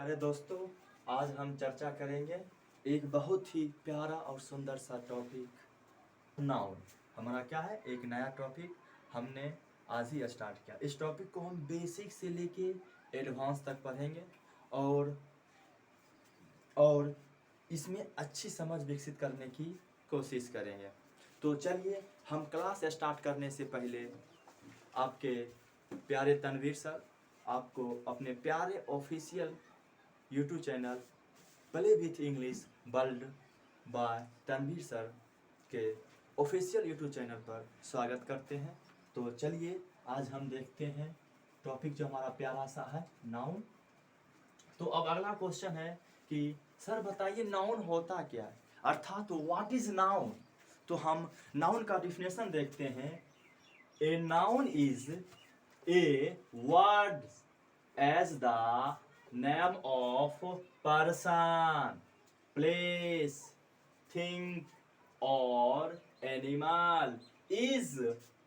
प्यारे दोस्तों, आज हम चर्चा करेंगे एक बहुत ही प्यारा और सुंदर सा टॉपिक नाउन। हमारा क्या है, एक नया टॉपिक हमने आज ही स्टार्ट किया। इस टॉपिक को हम बेसिक से लेके एडवांस तक पढ़ेंगे और और इसमें अच्छी समझ विकसित करने की कोशिश करेंगे। तो चलिए, हम क्लास स्टार्ट करने से पहले आपके प्यारे तनवीर सर आपको अपने प्यारे official YouTube channel play with English world by Tanveer sir के ऑफिशियल यूट्यूब चैनल पर स्वागत करते हैं। तो चलिए, आज हम देखते हैं टॉपिक जो हमारा प्यारा सा है नाउन। तो अब अगला क्वेश्चन है कि सर बताइए नाउन होता क्या है, अर्थात व्हाट इज नाउन। तो हम नाउन का डिफिनेशन देखते हैं। A noun is a word as the name of person, place, thing or animal is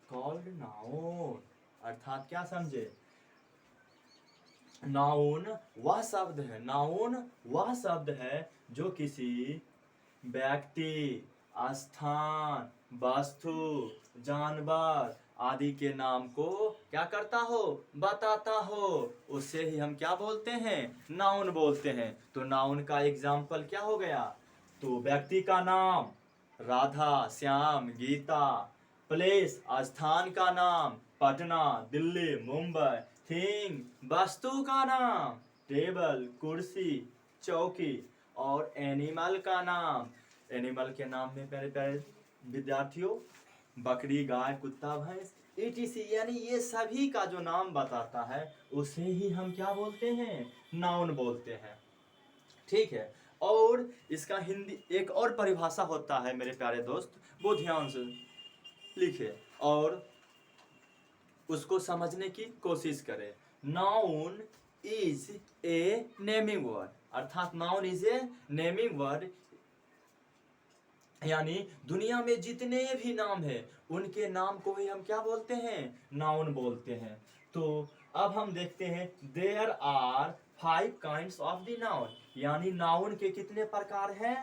called noun। अर्थात क्या समझे, नाउन वह शब्द है, नाउन वह शब्द है जो किसी व्यक्ति, स्थान, वस्तु, जानवर आदि के नाम को क्या करता हो, बताता हो, उसे ही हम क्या बोलते हैं, नाउन बोलते हैं। तो नाउन का एग्जाम्पल क्या हो गया, तो व्यक्ति का नाम राधा, श्याम, गीता। प्लेस स्थान का नाम पटना, दिल्ली, मुंबई। थिंग वस्तु का नाम टेबल, कुर्सी, चौकी। और एनिमल का नाम, एनिमल के नाम में प्यारे प्यारे विद्यार्थियों बकरी, गाय, कुत्ता, भैंस etc, यानी ये सभी का जो नाम बताता है उसे ही हम क्या बोलते हैं, नाउन बोलते हैं। ठीक है। और इसका हिंदी एक और परिभाषा होता है मेरे प्यारे दोस्त, वो ध्यान से लिखे और उसको समझने की कोशिश करें। Noun is a naming word, अर्थात noun is a naming word, यानी दुनिया में जितने भी नाम है उनके नाम को ही हम क्या बोलते हैं, नाउन बोलते हैं। तो अब हम देखते हैं there are 5 kinds of the noun, यानी नाउन के कितने प्रकार हैं,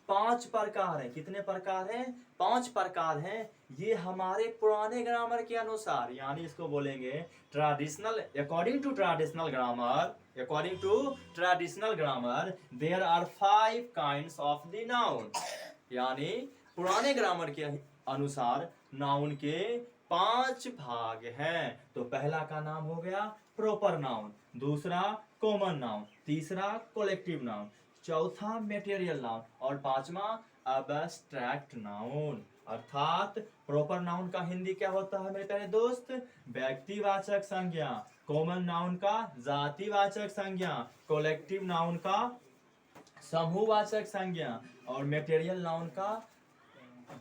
5 प्रकार हैं। कितने प्रकार हैं, 5 प्रकार हैं। ये हमारे पुराने ग्रामर के अनुसार, यानी इसको बोलेंगे traditional, according to traditional grammar, according to traditional grammar there are 5 kinds of the noun, यानी पुराने ग्रामर के अनुसार नाउन के 5 भाग हैं। तो पहला का नाम हो गया प्रॉपर नाउन, दूसरा कॉमन नाउन, तीसरा कलेक्टिव नाउन, चौथा मटेरियल नाउन और पांचवा एब्स्ट्रैक्ट नाउन। अर्थात प्रॉपर नाउन का हिंदी क्या होता है मेरे प्यारे दोस्त, व्यक्तिवाचक संज्ञा। कॉमन नाउन का जातिवाचक संज्ञा। कलेक्टिव नाउन का समूहवाचक संज्ञा। और मटेरियल नाउन का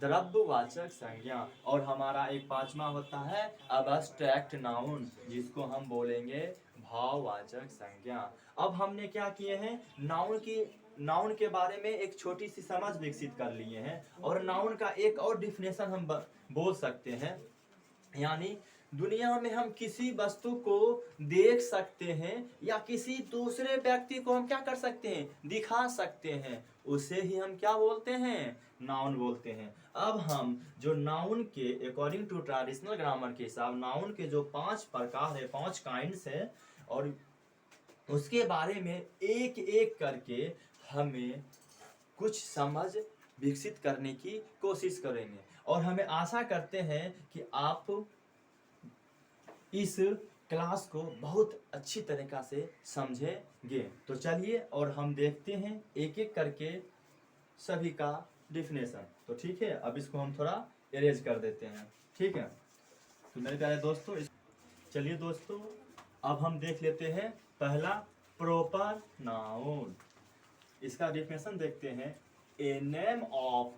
द्रव्यवाचक संज्ञा। और हमारा एक पांचवा होता है एब्स्ट्रैक्ट नाउन, जिसको हम बोलेंगे भाववाचक संज्ञा। अब हमने क्या किए हैं, नाउन के बारे में एक छोटी सी समझ विकसित कर लिए हैं और नाउन का एक और डिफिनेशन हम बोल सकते हैं, यानी दुनिया में हम किसी वस्तु को देख सकते हैं या किसी दूसरे व्यक्ति को हम क्या कर सकते हैं, दिखा सकते हैं, उसे ही हम क्या बोलते हैं, नाउन बोलते हैं। अब हम जो नाउन के अकॉर्डिंग टू ट्रेडिशनल ग्रामर के हिसाब नाउन के जो 5 प्रकार है, 5 काइंड्स है, और उसके बारे में एक एक करके हमें कुछ समझ विकसित करने की कोशिश करेंगे और हमें आशा करते हैं कि आप इस क्लास को बहुत अच्छी तरीका से समझेंगे। तो चलिए और हम देखते हैं एक एक करके सभी का डिफिनेशन। तो ठीक है, अब इसको हम थोड़ा इरेज कर देते हैं। ठीक है, तो मेरे प्यारे दोस्तों चलिए दोस्तों, अब हम देख लेते हैं पहला प्रॉपर नाउन। इसका डिफिनेशन देखते हैं। ए नेम ऑफ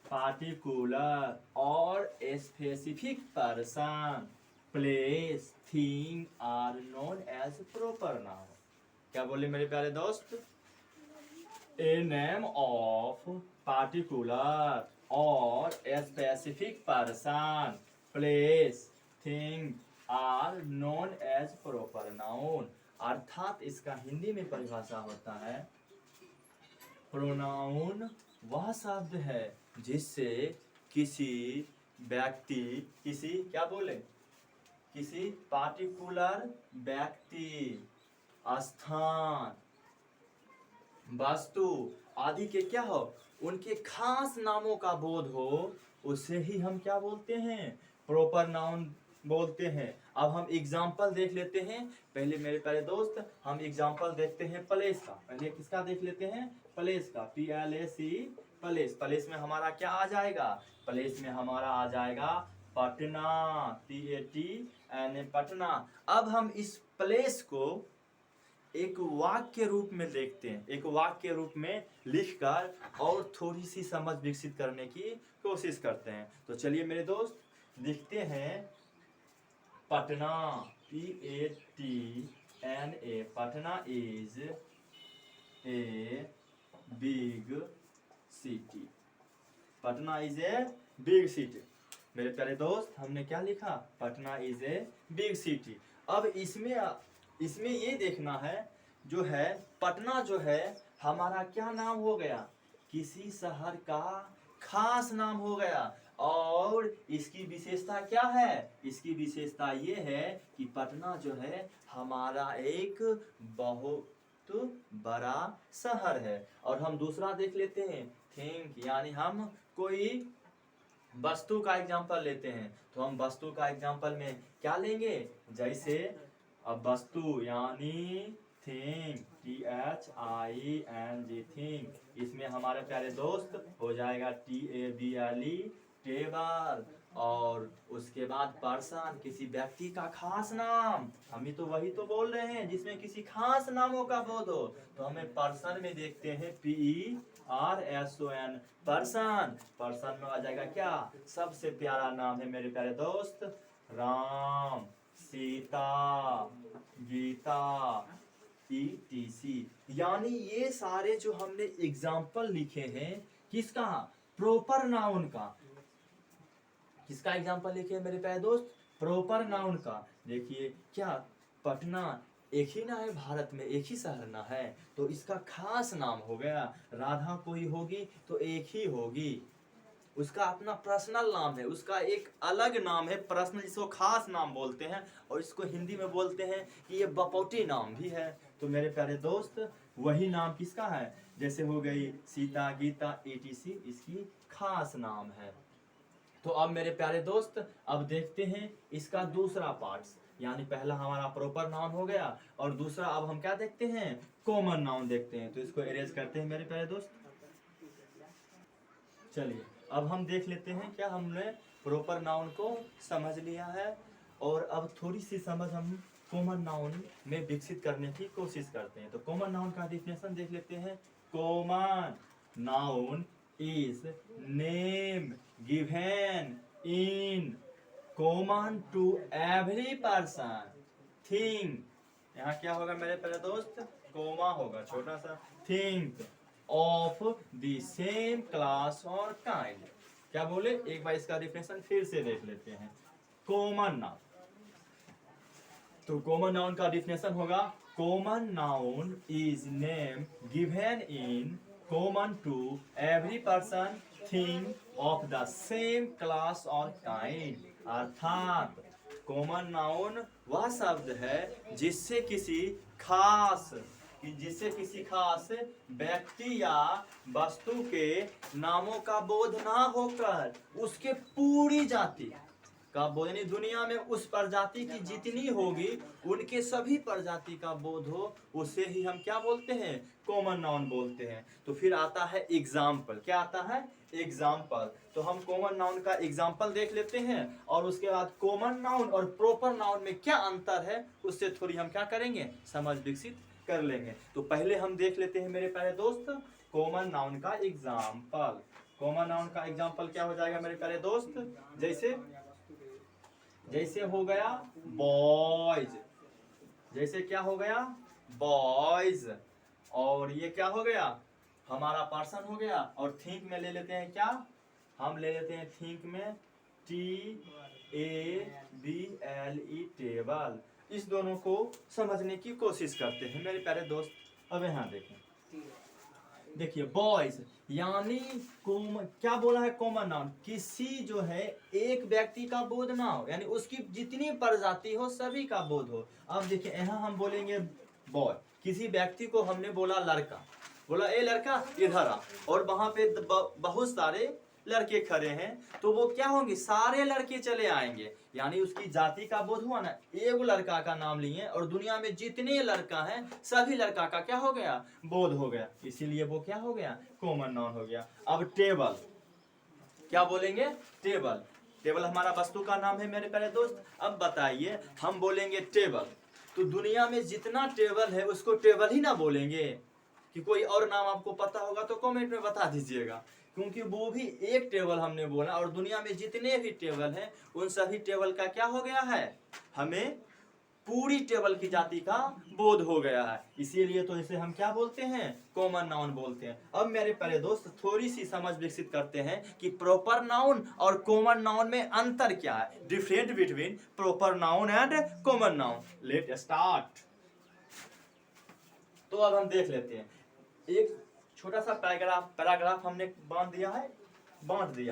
पार्टिकुलर और specific person, place, thing are known as proper noun. क्या बोले मेरे प्यारे दोस्त, ए नेम ऑफ पार्टिकुलर और specific person, place, thing are known as proper noun. अर्थात इसका हिंदी में परिभाषा होता है, प्रोनाउन वह शब्द है जिससे किसी व्यक्ति, किसी क्या बोले, किसी पार्टिकुलर व्यक्ति, स्थान, वस्तु आदि के क्या हो, उनके खास नामों का बोध हो, उसे ही हम क्या बोलते हैं, प्रॉपर नाउन बोलते हैं। अब हम एग्जाम्पल देख लेते हैं। पहले मेरे प्यारे दोस्त हम एग्जाम्पल देखते हैं प्लेस का। पहले किसका देख लेते हैं, प्लेस का, PLAC, प्लेस। प्लेस में हमारा क्या आ जाएगा, प्लेस में हमारा आ जाएगा पटना, PATNA, पटना। अब हम इस प्लेस को एक वाक्य के रूप में देखते हैं, एक वाक्य के रूप में लिखकर और थोड़ी सी समझ विकसित करने की कोशिश करते हैं। तो चलिए मेरे दोस्त लिखते हैं Patna, PATNA, Patna is a big city. Patna is a big city. मेरे प्यारे दोस्त हमने क्या लिखा, Patna is a big city. अब इसमें ये देखना है, जो है पटना जो है हमारा क्या नाम हो गया, किसी शहर का खास नाम हो गया। और इसकी विशेषता क्या है, इसकी विशेषता ये है कि पटना जो है हमारा एक बहुत बड़ा शहर है। और हम दूसरा देख लेते हैं, थिंक, यानी हम कोई वस्तु का एग्जाम्पल लेते हैं। तो हम वस्तु का एग्जाम्पल में क्या लेंगे, जैसे अब वस्तु यानी थिंग, THING, थिंग। इसमें हमारे प्यारे दोस्त हो जाएगा TABLE, टेबल। और उसके बाद पर्सन, किसी व्यक्ति का खास नाम। हम ही तो वही तो बोल रहे हैं जिसमें किसी खास नामों का बोध हो। तो हमें पर्सन में देखते हैं PERSON, पर्सन। पर्सन में आ जाएगा क्या, सबसे प्यारा नाम है मेरे प्यारे दोस्त, राम, सीता, गीता, ETC। यानी ये सारे जो हमने एग्जाम्पल लिखे हैं, किसका, प्रॉपर नाउन का। किसका एग्जाम्पल लिखे हैं मेरे प्यारे दोस्त, प्रॉपर नाउन का। देखिए क्या, पटना एक ही ना है भारत में, एक ही शहर ना है, तो इसका खास नाम हो गया। राधा कोई होगी तो एक ही होगी, उसका अपना पर्सनल नाम है, उसका एक अलग नाम है पर्सनल, जिसको खास नाम बोलते हैं। और इसको हिंदी में बोलते हैं कि ये बपौटी नाम भी है। तो मेरे प्यारे दोस्त वही नाम किसका है, जैसे हो गई सीता, गीता, ETC इसकी खास नाम है। तो अब मेरे प्यारे दोस्त अब देखते हैं इसका दूसरा पार्ट्स, यानी पहला हमारा प्रॉपर नाउन हो गया, और दूसरा अब हम क्या देखते हैं, कॉमन नाउन देखते हैं। तो इसको इरेज करते हैं मेरे प्यारे दोस्त। चलिए अब हम देख लेते हैं, क्या हमने प्रॉपर नाउन को समझ लिया है, और अब थोड़ी सी समझ हम कॉमन नाउन में विकसित करने की कोशिश करते हैं। तो कॉमन नाउन का डिफिनेशन देख लेते हैं। Common noun is name given in common to every person, thing। यहाँ क्या होगा मेरे प्यारे दोस्त, कोमा होगा छोटा सा, think of the same class or kind। क्या बोले, एक बार इसका डिफिनेशन फिर से देख लेते हैं। कॉमन नाउन, तो कॉमन नाउन का डिफिनेशन होगा, common noun is name given in common to every person, thing of the same class or kind। अर्थात कॉमन नाउन वह शब्द है जिससे किसी खास व्यक्ति या वस्तु के नामों का बोध ना होकर उसके पूरी जाति का बोध, यानी दुनिया में उस प्रजाति की जितनी होगी उनके सभी प्रजाति का बोध हो, उसे ही हम क्या बोलते हैं, कॉमन नाउन बोलते हैं। तो फिर आता है एग्जाम्पल, क्या आता है, एग्जाम्पल। तो हम कॉमन नाउन का एग्जाम्पल देख लेते हैं, और उसके बाद कॉमन नाउन और प्रॉपर नाउन में क्या अंतर है उससे थोड़ी हम क्या करेंगे, समझ विकसित कर लेंगे। तो पहले हम देख लेते हैं मेरे प्यारे दोस्त कॉमन नाउन का एग्जाम्पल। कॉमन नाउन का एग्जाम्पल क्या हो जाएगा मेरे प्यारे दोस्त, जैसे हो गया बॉयज, जैसे क्या हो गया, बॉयज। और ये क्या हो गया, हमारा पर्सन हो गया। और थिंक में ले लेते हैं क्या, हम ले लेते हैं थिंक में TABLE, टेबल। इस दोनों को समझने की कोशिश करते हैं मेरे प्यारे दोस्त। अब यहाँ देखें, देखिए बॉयज यानी क्या बोला है, कॉमन नाउन, किसी जो है एक व्यक्ति का बोध ना हो, यानी उसकी जितनी प्रजाति हो सभी का बोध हो। अब देखिए यहाँ हम बोलेंगे बॉय, किसी व्यक्ति को हमने बोला लड़का, बोला ए लड़का इधर आ, और वहां पे बहुत सारे लड़के खड़े हैं, तो वो क्या होंगे, सारे लड़के चले आएंगे, यानी उसकी जाति का बोध हुआ ना। एक लड़का का नाम लिए और दुनिया में जितने लड़का हैं सभी लड़का का क्या हो गया, बोध हो गया, इसीलिए वो क्या हो गया, कॉमन नाउन हो गया। अब टेबल, क्या बोलेंगे, टेबल, टेबल हमारा वस्तु का नाम है मेरे प्यारे दोस्त। अब बताइए हम बोलेंगे टेबल, तो दुनिया में जितना टेबल है उसको टेबल ही ना बोलेंगे, कि कोई और नाम आपको पता होगा तो कमेंट में बता दीजिएगा, क्योंकि वो भी एक टेबल हमने बोला, और दुनिया में जितने भी टेबल हैं उन सभी टेबल का क्या हो गया है, हमें पूरी टेबल की जाति का बोध हो गया है, इसीलिए तो इसे हम क्या बोलते हैं, कॉमन नाउन बोलते हैं। अब मेरे प्यारे दोस्त थोड़ी सी समझ विकसित करते हैं कि प्रॉपर नाउन और कॉमन नाउन में अंतर क्या है, different between proper noun and common noun. Let start. तो अब हम देख लेते हैं, एक छोटा सा पैराग्राफ हमने बांट दिया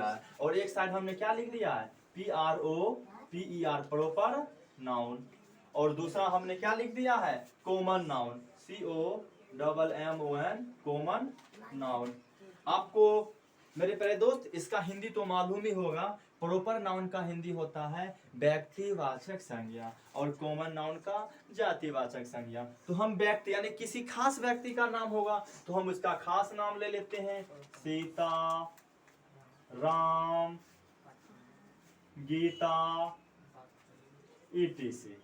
है, और एक साइड हमने क्या लिख दिया है, PROPER प्रॉपर नाउन, और दूसरा हमने क्या लिख दिया है, common noun, COMMON common noun. आपको मेरे प्यारे दोस्त इसका हिंदी तो मालूम ही होगा, प्रॉपर नाउन का हिंदी होता है व्यक्तिवाचक संज्ञा, और कॉमन नाउन का जातिवाचक संज्ञा। तो हम व्यक्ति यानी किसी खास व्यक्ति का नाम होगा तो हम उसका खास नाम ले लेते हैं, सीता, राम, गीता, ETC।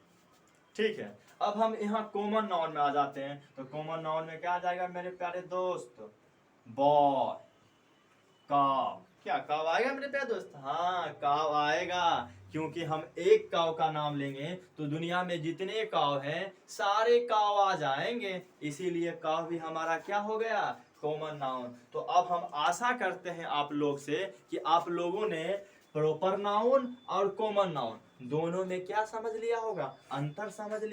ठीक है, अब हम यहाँ कॉमन नाउन में आ जाते हैं, तो कॉमन नाउन में क्या आ जाएगा मेरे प्यारे दोस्त, बॉय, काव, क्या काव आएगा मेरे प्यारे दोस्त, हाँ काव आएगा, क्योंकि हम एक काव का नाम लेंगे तो दुनिया में जितने काव हैं सारे काव आ जाएंगे, इसीलिए काव भी हमारा क्या हो गया, कॉमन नाउन। तो अब हम आशा करते हैं आप लोग से कि आप लोगों ने प्रॉपर नाउन और कॉमन नाउन दोनों में क्या समझ लिया होगा, अंतर समझ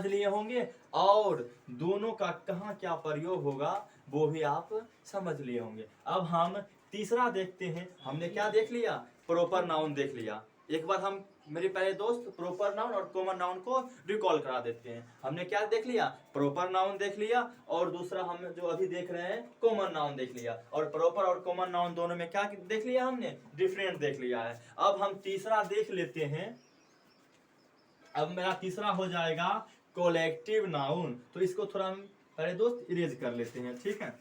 लिए होंगे, और दोनों का कहाँ क्या प्रयोग होगा वो भी आप समझ लिए होंगे। अब हम तीसरा देखते हैं, हमने क्या देख लिया, प्रॉपर नाउन देख लिया। एक बार हम मेरे प्यारे दोस्त प्रॉपर नाउन और कॉमन नाउन को रिकॉल करा देते हैं। हमने क्या देख लिया, प्रॉपर नाउन देख लिया, और दूसरा हम जो अभी देख रहे हैं कॉमन नाउन देख लिया, और प्रॉपर और कॉमन नाउन दोनों में क्या देख लिया, हमने डिफरेंट देख लिया है। अब हम तीसरा देख लेते हैं, अब मेरा तीसरा हो जाएगा कलेक्टिव नाउन, तो इसको थोड़ा हम पहले दोस्त इरेज कर लेते हैं, ठीक है।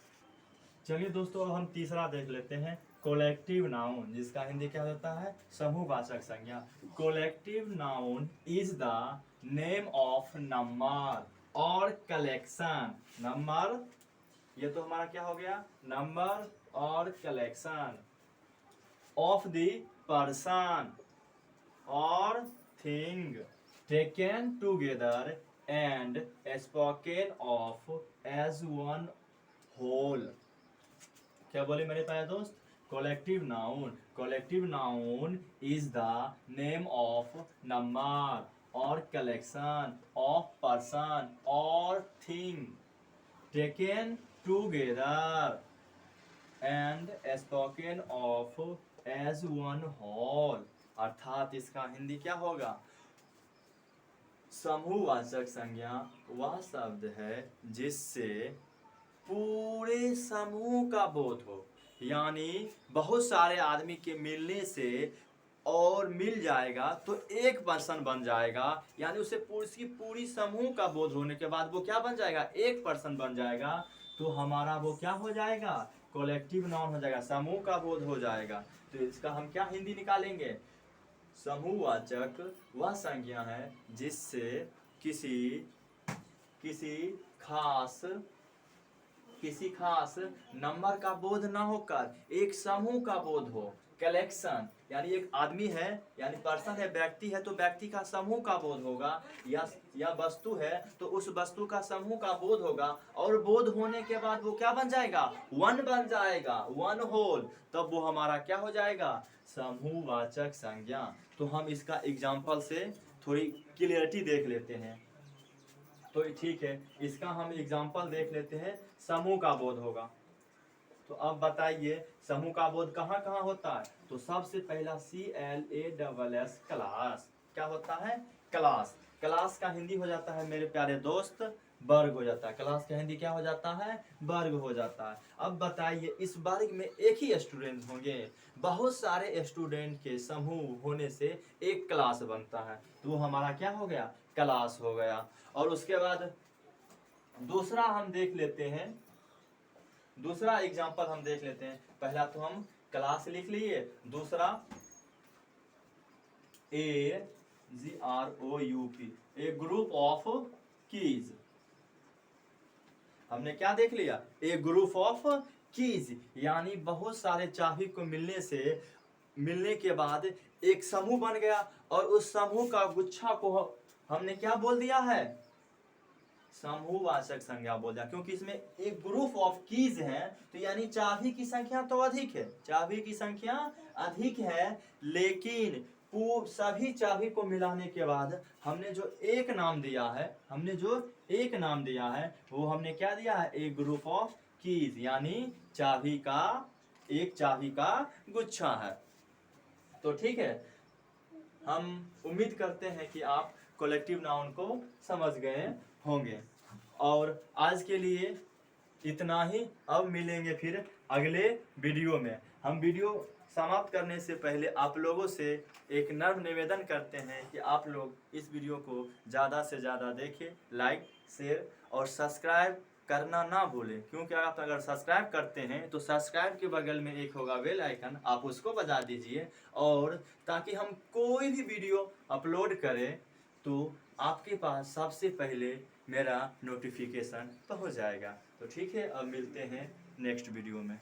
चलिए दोस्तों, अब हम तीसरा देख लेते हैं कलेक्टिव नाउन, जिसका हिंदी क्या होता है, समूहवाचक संज्ञा। Collective noun is the name of number और कलेक्शन, नंबर, ये तो हमारा क्या हो गया, नंबर और कलेक्शन ऑफ द पर्सन और thing taken together and spoken of as one whole। क्या बोले मेरे प्यारे दोस्त, collective noun is the name of number or collection of person or thing taken together and spoken of as one whole। अर्थात इसका हिंदी क्या होगा, समूहवाचक संज्ञा वह शब्द है जिससे पूरे समूह का बोध हो, यानी बहुत सारे आदमी के मिलने से और मिल जाएगा तो एक पर्सन बन जाएगा, यानी उसे पूरी समूह का बोध होने के बाद वो क्या बन जाएगा, एक पर्सन बन जाएगा, तो हमारा वो क्या हो जाएगा, कलेक्टिव नाउन हो जाएगा, समूह का बोध हो जाएगा। तो इसका हम क्या हिंदी निकालेंगे, समूहवाचक वह संज्ञा है जिससे किसी खास नंबर का बोध ना होकर एक समूह का बोध हो। कलेक्शन यानी एक आदमी है, यानी पर्सन है, व्यक्ति है, तो व्यक्ति का समूह का बोध होगा, या वस्तु है तो उस वस्तु का समूह का बोध होगा, और बोध होने के बाद वो क्या बन जाएगा, वन बन जाएगा, वन होल, तब वो हमारा क्या हो जाएगा, समूहवाचक संज्ञा। तो हम इसका एग्जाम्पल से थोड़ी क्लियरिटी देख लेते हैं। तो ठीक है, इसका हम एग्जाम्पल देख लेते हैं। समूह का बोध होगा। तो अब बताइए समूह का बोध कहाँ कहाँ होता है। तो सबसे पहला CLASS क्लास क्या होता है? क्लास। क्लास का हिंदी हो जाता है मेरे प्यारे दोस्त वर्ग हो जाता है। क्लास का हिंदी क्या हो जाता है? वर्ग हो जाता है। अब बताइए इस वर्ग में एक ही स्टूडेंट होंगे? बहुत सारे स्टूडेंट के समूह होने से एक क्लास बनता है, तो वो हमारा क्या हो गया? क्लास हो गया। और उसके बाद दूसरा हम देख लेते हैं, दूसरा एग्जांपल हम देख लेते हैं। पहला तो हम क्लास लिख लिए, दूसरा AGROUP, A group of keys. हमने क्या देख लिया? ए ग्रुप ऑफ कीज, यानी बहुत सारे चाबी को मिलने के बाद एक समूह बन गया, और उस समूह का गुच्छा को हमने क्या बोल दिया है? समूहवाचक संज्ञा बोल दिया, क्योंकि इसमें एक ग्रुप ऑफ कीज है, तो यानी चाबी की संख्या तो अधिक है, चाबी की संख्या अधिक है, लेकिन सभी चाबी को मिलाने के बाद हमने जो एक नाम दिया है, वो हमने क्या दिया है? एक ग्रुप ऑफ कीज, यानी एक चाबी का गुच्छा है। तो ठीक है, हम उम्मीद करते हैं कि आप कलेक्टिव नाउन को समझ गए होंगे। और आज के लिए इतना ही। अब मिलेंगे फिर अगले वीडियो में। हम वीडियो समाप्त करने से पहले आप लोगों से एक नम्र निवेदन करते हैं कि आप लोग इस वीडियो को ज़्यादा से ज़्यादा देखें, लाइक, शेयर और सब्सक्राइब करना ना भूलें, क्योंकि आप अगर सब्सक्राइब करते हैं तो सब्सक्राइब के बगल में एक होगा बेल आइकन, आप उसको बजा दीजिए, और ताकि हम कोई भी वीडियो अपलोड करें तो आपके पास सबसे पहले मेरा नोटिफिकेशन पहुंच जाएगा। तो ठीक है, अब मिलते हैं नेक्स्ट वीडियो में।